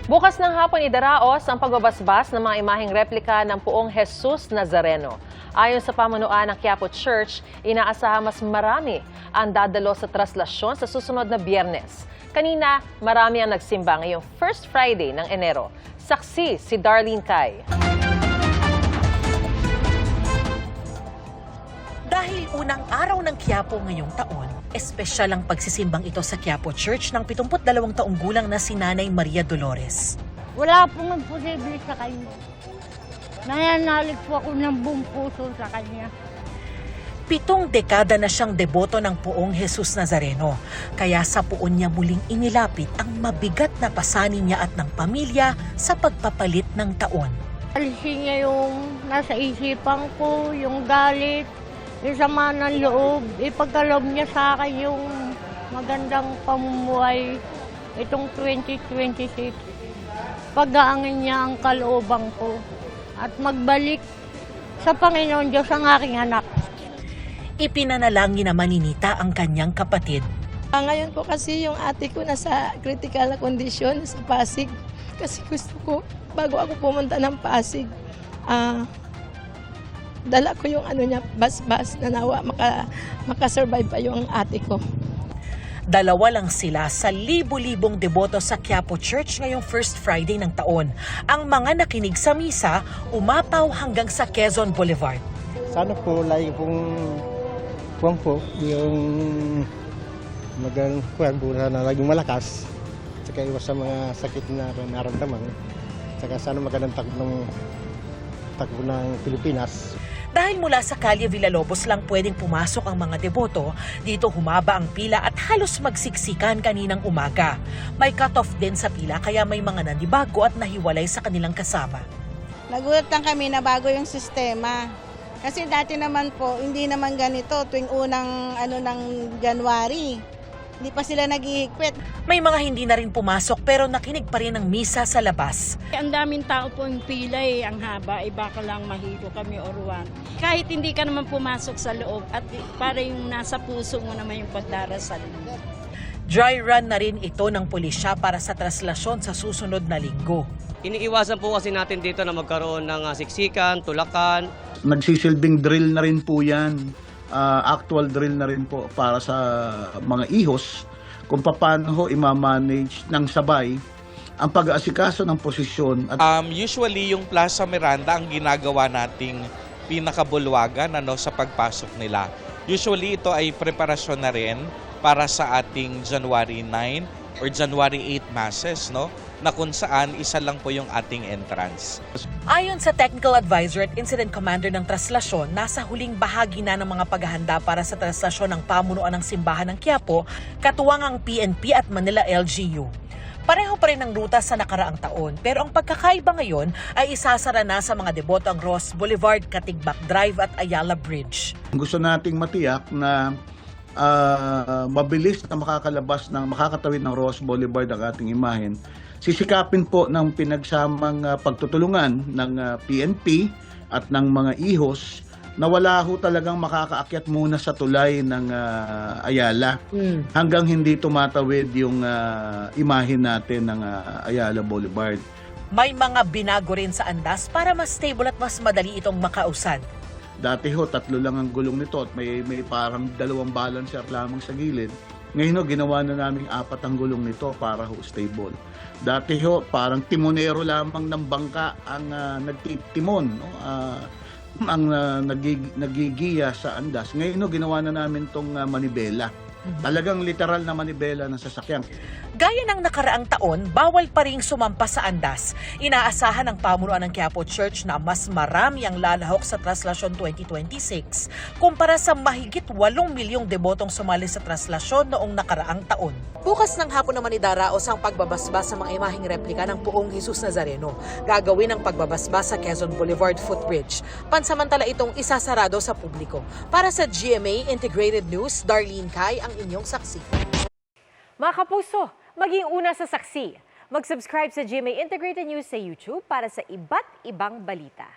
Bukas ng hapon idaraos ang pagbabasbas ng mga imaheng replika ng Poong Jesus Nazareno. Ayon sa pamunuan ng Quiapo Church, inaasahan mas marami ang dadalo sa traslasyon sa susunod na Biyernes. Kanina, marami ang nagsimba ngayong First Friday ng Enero. Saksi si Darlene Cay. Dahil unang araw ng Quiapo ngayong taon, espesyal ang pagsisimbang ito sa Quiapo Church ng 72 taong gulang na si Nanay Maria Dolores. Wala pong imposible sa kanya. Nananalig po ako ng buong puso sa kanya. 7 dekada na siyang deboto ng Poong Jesus Nazareno, kaya sa puon niya muling inilapit ang mabigat na pasanin niya at ng pamilya sa pagpapalit ng taon. Alisin niya yung nasa isipan ko, yung galit, yung sama ng loob. Ipagkaloob niya sa akin yung magandang pamumuhay itong 2026. Pag-aangin niya ang kalooban ko at magbalik sa Panginoon Diyos ang aking anak. Ipinanalangin naman ni Nita ang kanyang kapatid. Ngayon po kasi yung ate ko nasa critical na kondisyon sa Pasig. Kasi gusto ko, bago ako pumunta ng Pasig, dala ko yung bas-bas na nawa makasurvive pa yung ate ko. Dalawa lang sila sa libo-libong deboto sa Quiapo Church ngayong First Friday ng taon. Ang mga nakinig sa misa, umapaw hanggang sa Quezon Boulevard. Sana po lagi po yung magkuhan po na laging malakas, saka iwas sa mga sakit na naramdaman, saka sana magandang takbo ng Pilipinas. Dahil mula sa Calle Villalobos lang pwedeng pumasok ang mga deboto, dito humaba ang pila at halos magsiksikan kaninang umaga. May cut-off din sa pila kaya may mga nandibago at nahiwalay sa kanilang kasama. Nagulat lang kami na bago yung sistema. Kasi dati naman po, hindi naman ganito tuwing unang ng January. Hindi pa sila naghihigpit. May mga hindi na rin pumasok pero nakinig pa rin ng misa sa labas. Ang daming tao po yung pila ang haba, baka lang mahilo kami or one. Kahit hindi ka naman pumasok sa loob at para yung nasa puso mo naman yung pagdarasal mo. Dry run na rin ito ng pulisya para sa traslasyon sa susunod na linggo. Iniiwasan po kasi natin dito na magkaroon ng siksikan, tulakan. Nagsisilbing drill na rin po yan. Actual drill na rin po para sa mga ihos kung paano ho imamanage ng sabay ang pag-aasikaso ng posisyon. Usually yung Plaza Miranda ang ginagawa nating pinakabulwagan sa pagpasok nila. Usually ito ay preparasyon na rin para sa ating January 9 or January 8 masses, na kung saan isa lang po yung ating entrance. Ayon sa Technical Advisor at Incident Commander ng traslasyon, nasa huling bahagi na ng mga paghahanda para sa traslasyon ng pamunuan ng simbahan ng Quiapo, katuwang ang PNP at Manila LGU. Pareho pa rin ang ruta sa nakaraang taon, pero ang pagkakaiba ngayon ay isasara na sa mga deboto ang Ross Boulevard, Katigbak Drive at Ayala Bridge. Gusto nating matiyak na mabilis na makakatawid ng Ross Boulevard ang ating imahen. Sisikapin po ng pinagsamang pagtutulungan ng PNP at ng mga ihos na wala ho talagang makakaakyat muna sa tulay ng Ayala hanggang hindi tumatawid yung imahen natin ng Ayala Boulevard. May mga binago rin sa andas para mas stable at mas madali itong makausad. Dati ho, 3 lang ang gulong nito at may parang 2 balancer lamang sa gilid. Ngayon ho, ginawa na namin 4 ang gulong nito para ho stable. Dati ho, parang timonero lamang ng bangka ang nagtitimon, ang nagigiya sa andas. Ngayon ho, ginawa na namin itong manibela. Talagang literal na manibela ng sasakyan. Gaya ng nakaraang taon, bawal pa ring sumampas sa andas. Inaasahan ng pamunuan ng Quiapo Church na mas marami ang lalahok sa Traslasyon 2026 kumpara sa mahigit 8 milyong debotong sumali sa traslasyon noong nakaraang taon. Bukas ng hapon naman idaraos ang pagbabasbas sa mga imaheng replika ng Poong Jesus Nazareno. Gagawin ang pagbabasbas sa Quezon Boulevard Footbridge. Pansamantala itong isasarado sa publiko. Para sa GMA Integrated News, Darlene Cay ang inyong saksi. Mga kapuso, maging una sa saksi. Mag-subscribe sa GMA Integrated News sa YouTube para sa iba't ibang balita.